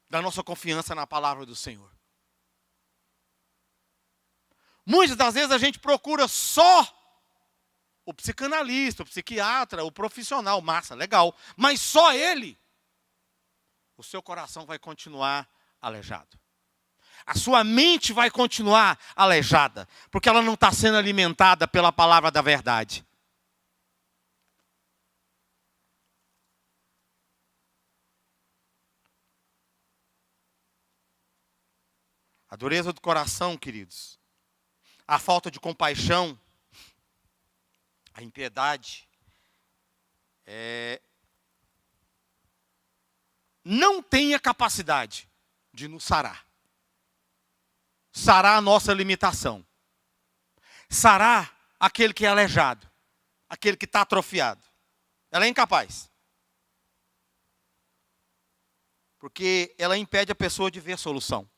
da nossa confiança na palavra do Senhor. Muitas das vezes a gente procura só o psicanalista, o psiquiatra, o profissional, massa, legal, mas só ele, o seu coração vai continuar aleijado. A sua mente vai continuar aleijada, porque ela não está sendo alimentada pela palavra da verdade. A dureza do coração, queridos, a falta de compaixão, a impiedade, não tem a capacidade de nos sarar. Sarar a nossa limitação. Sarar aquele que é aleijado, aquele que está atrofiado. Ela é incapaz. Porque ela impede a pessoa de ver a solução.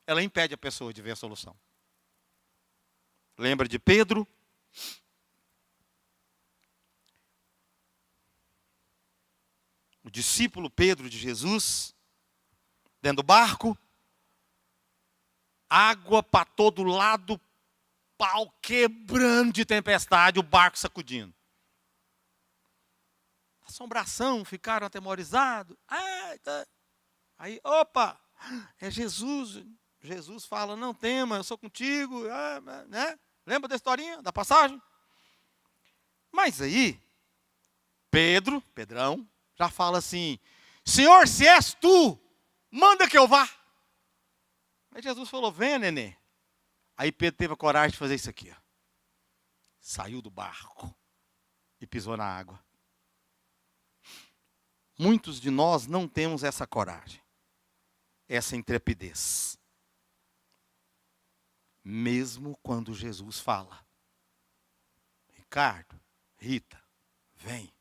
Ela impede a pessoa de ver a solução. Lembra de Pedro? O discípulo Pedro de Jesus, dentro do barco, água para todo lado, pau quebrando de tempestade, o barco sacudindo. Assombração, ficaram atemorizados. Aí, opa, é Jesus. Jesus fala, não tema, eu sou contigo. Né? Lembra da historinha, da passagem? Mas aí, Pedrão, já fala assim, Senhor, se és tu, manda que eu vá. Aí Jesus falou, venha, nenê. Aí Pedro teve a coragem de fazer isso aqui. Ó. Saiu do barco e pisou na água. Muitos de nós não temos essa coragem, essa intrepidez. Mesmo quando Jesus fala, Ricardo, Rita, vem.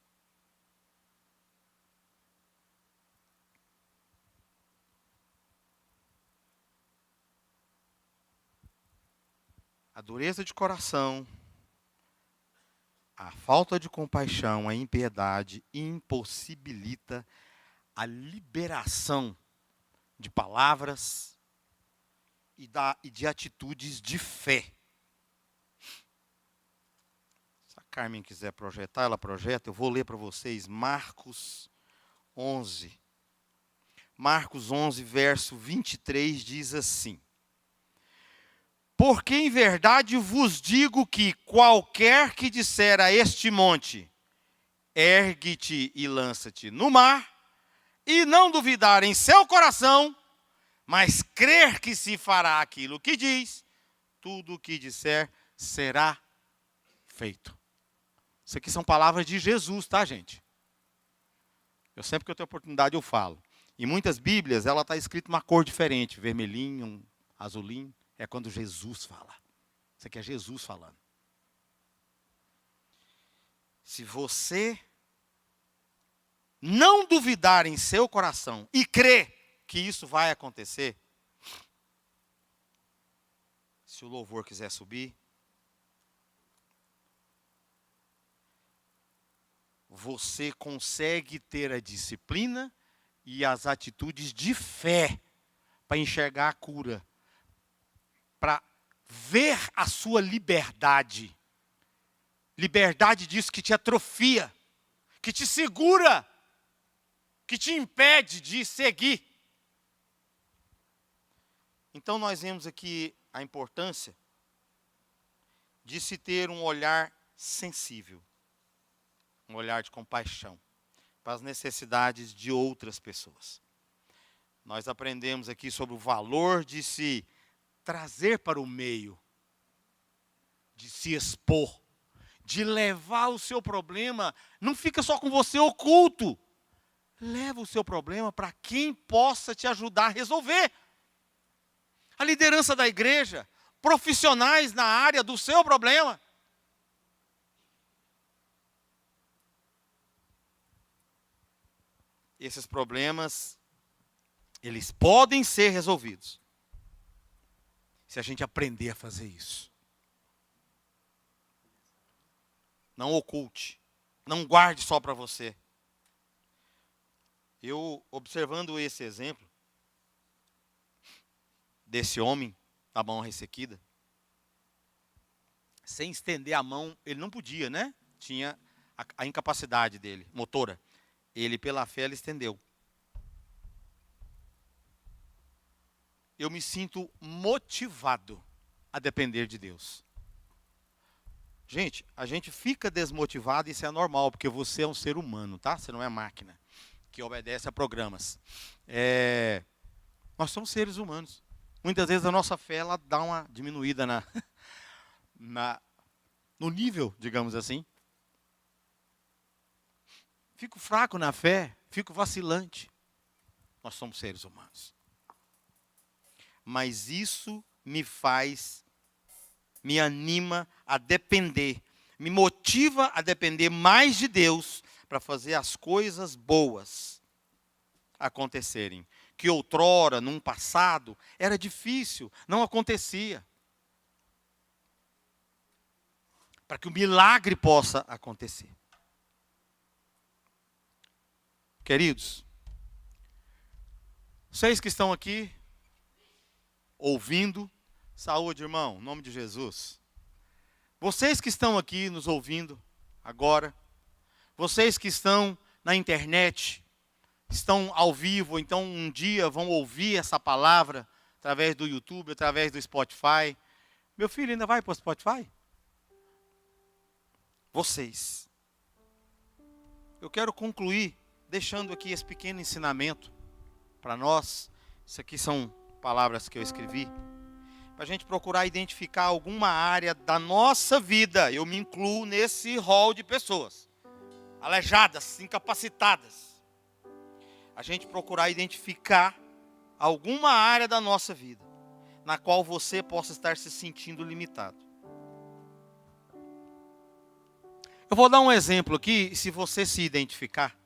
A dureza de coração, a falta de compaixão, a impiedade impossibilita a liberação de palavras e de atitudes de fé. Se a Carmen quiser projetar, ela projeta. Eu vou ler para vocês Marcos 11. Marcos 11, verso 23, diz assim. Porque em verdade vos digo que qualquer que disser a este monte, ergue-te e lança-te no mar, e não duvidar em seu coração, mas crer que se fará aquilo que diz, tudo o que disser será feito. Isso aqui são palavras de Jesus, tá, gente? Eu sempre que eu tenho oportunidade eu falo. Em muitas Bíblias ela está escrita uma cor diferente, vermelhinho, azulinho. É quando Jesus fala. Isso aqui é Jesus falando. Se você não duvidar em seu coração e crer que isso vai acontecer, se o louvor quiser subir, você consegue ter a disciplina e as atitudes de fé para enxergar a cura, para ver a sua liberdade. Liberdade disso que te atrofia, que te segura, que te impede de seguir. Então nós vemos aqui a importância de se ter um olhar sensível, um olhar de compaixão para as necessidades de outras pessoas. Nós aprendemos aqui sobre o valor de se trazer para o meio, de se expor, de levar o seu problema, não fica só com você oculto, leva o seu problema para quem possa te ajudar a resolver. A liderança da igreja profissionais na área do seu problema. Esses problemas, eles podem ser resolvidos se a gente aprender a fazer isso. Não oculte, não guarde só para você. Eu, observando esse exemplo desse homem da mão ressequida, sem estender a mão, ele não podia, né? Tinha a incapacidade dele, motora. Ele, pela fé, ele estendeu. Eu me sinto motivado a depender de Deus. Gente, a gente fica desmotivado e isso é normal, porque você é um ser humano, tá? Você não é máquina que obedece a programas. Nós somos seres humanos. Muitas vezes a nossa fé ela dá uma diminuída no nível, digamos assim. Fico fraco na fé, fico vacilante. Nós somos seres humanos. Mas isso me anima a depender, me motiva a depender mais de Deus para fazer as coisas boas acontecerem. Que outrora, num passado, era difícil, não acontecia. Para que o milagre possa acontecer. Queridos, vocês que estão aqui, ouvindo, saúde, irmão, em nome de Jesus. Vocês que estão aqui nos ouvindo agora, vocês que estão na internet, estão ao vivo, então um dia vão ouvir essa palavra através do YouTube, através do Spotify. Meu filho ainda vai para o Spotify? Vocês. Eu quero concluir deixando aqui esse pequeno ensinamento para nós. Isso aqui são palavras que eu escrevi. Para a gente procurar identificar alguma área da nossa vida. Eu me incluo nesse rol de pessoas. Aleijadas, incapacitadas. A gente procurar identificar alguma área da nossa vida. Na qual você possa estar se sentindo limitado. Eu vou dar um exemplo aqui, se você se identificar.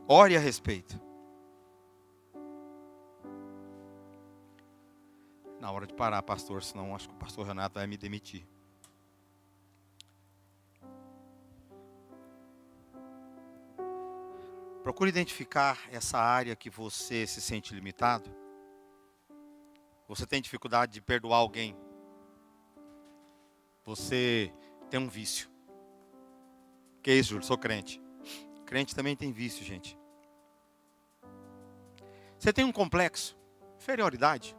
Ore a respeito. Na hora de parar, pastor, senão acho que o pastor Renato vai me demitir. Procure identificar essa área que você se sente limitado. Você tem dificuldade de perdoar alguém. Você tem um vício. Que isso, Júlio? Sou crente. Crente também tem vício, gente. Você tem um complexo, inferioridade.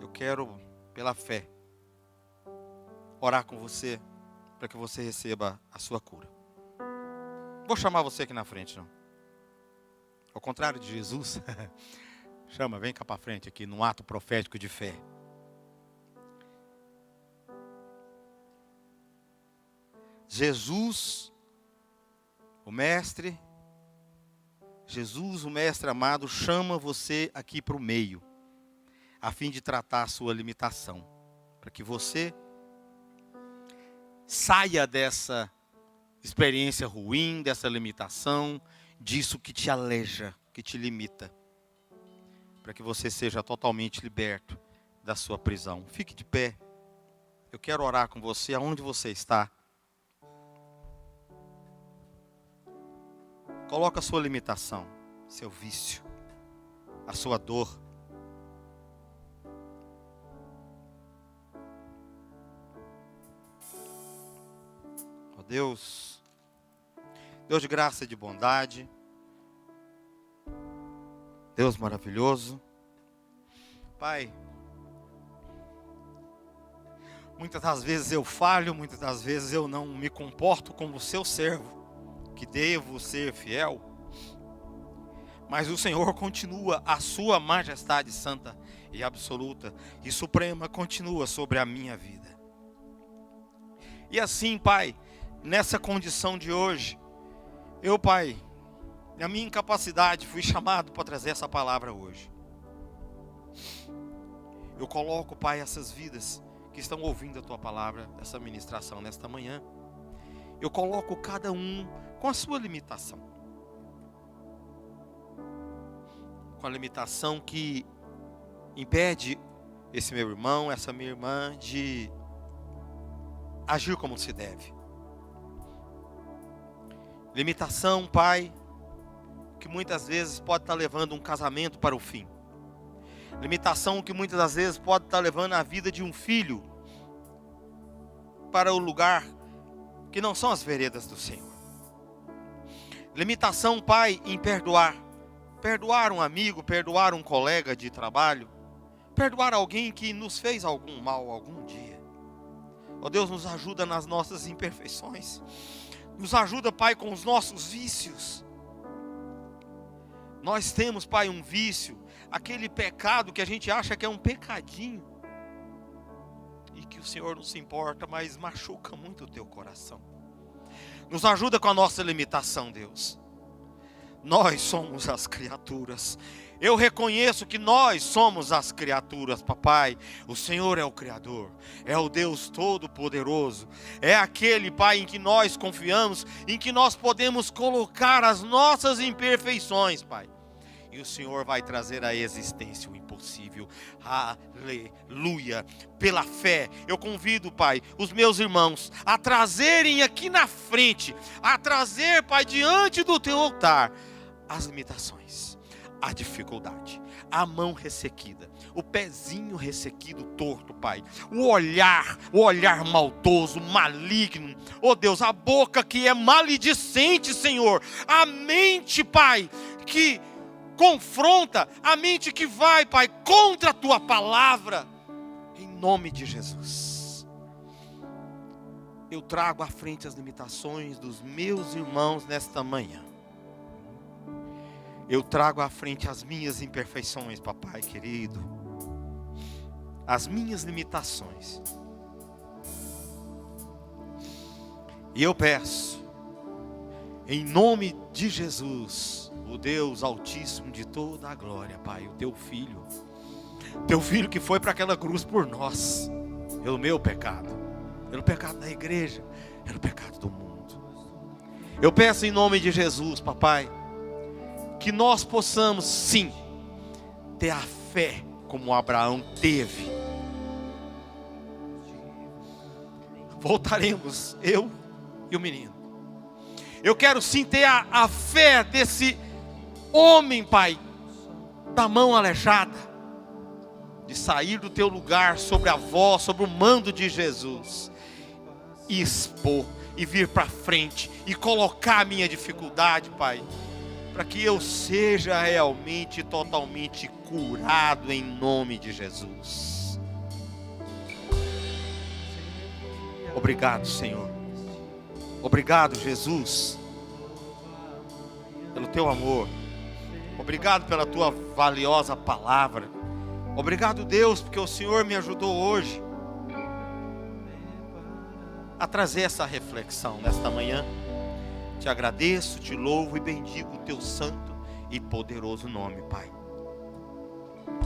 Eu quero, pela fé, orar com você para que você receba a sua cura. Vou chamar você aqui na frente, não. Ao contrário de Jesus, chama, vem cá para frente aqui, num ato profético de fé. Jesus, o Mestre amado, chama você aqui para o meio, a fim de tratar a sua limitação, para que você saia dessa experiência ruim, dessa limitação, disso que te aleja, que te limita, para que você seja totalmente liberto da sua prisão. Fique de pé. Eu quero orar com você aonde você está. Coloca a sua limitação, seu vício, a sua dor. Ó Deus, Deus de graça e de bondade, Deus maravilhoso. Pai, muitas das vezes eu falho, muitas das vezes eu não me comporto como seu servo, que devo ser fiel. Mas o Senhor continua, a sua majestade santa e absoluta e suprema continua sobre a minha vida. E assim, Pai, nessa condição de hoje, eu, Pai, na minha incapacidade, fui chamado para trazer essa palavra hoje. Eu coloco, Pai, essas vidas que estão ouvindo a Tua palavra, essa ministração nesta manhã. Eu coloco cada um com a sua limitação. Com a limitação que impede esse meu irmão, essa minha irmã de agir como se deve. Limitação, Pai, que muitas vezes pode estar levando um casamento para o fim. Limitação que muitas das vezes pode estar levando a vida de um filho para o lugar que não são as veredas do Senhor. Limitação, Pai, em perdoar. Perdoar um amigo, perdoar um colega de trabalho. Perdoar alguém que nos fez algum mal algum dia. Ó Deus, nos ajuda nas nossas imperfeições. Nos ajuda, Pai, com os nossos vícios. Nós temos, Pai, um vício, aquele pecado que a gente acha que é um pecadinho. E que o Senhor não se importa, mas machuca muito o teu coração. Nos ajuda com a nossa limitação, Deus. Nós somos as criaturas. Eu reconheço que nós somos as criaturas, papai. O Senhor é o Criador, é o Deus Todo-Poderoso. É aquele, Pai, em que nós confiamos, em que nós podemos colocar as nossas imperfeições, Pai. E o Senhor vai trazer à existência o impossível. Aleluia. Pela fé, eu convido, Pai, os meus irmãos a trazerem aqui na frente, a trazer, Pai, diante do teu altar, as limitações, a dificuldade, a mão ressequida, o pezinho ressequido, torto, Pai, o olhar maldoso, maligno, oh Deus, a boca que é maledicente, Senhor, a mente, Pai, que confronta, a mente que vai, Pai, contra a Tua palavra, em nome de Jesus. Eu trago à frente as limitações dos meus irmãos nesta manhã. Eu trago à frente as minhas imperfeições, papai querido. As minhas limitações. E eu peço, em nome de Jesus, o Deus Altíssimo de toda a glória, Pai, o Teu Filho que foi para aquela cruz por nós, pelo meu pecado, pelo pecado da igreja, pelo pecado do mundo. Eu peço em nome de Jesus, papai, que nós possamos sim ter a fé como Abraão teve. Voltaremos, eu e o menino. Eu quero sim ter a fé desse homem, Pai, da mão aleijada, de sair do teu lugar sobre a voz, sobre o mando de Jesus, e expor, e vir para frente, e colocar a minha dificuldade, Pai, para que eu seja realmente, totalmente curado em nome de Jesus. Obrigado, Senhor. Obrigado, Jesus, pelo Teu amor. Obrigado pela Tua valiosa palavra. Obrigado, Deus, porque o Senhor me ajudou hoje a trazer essa reflexão nesta manhã. Te agradeço, te louvo e bendigo o Teu santo e poderoso nome, Pai.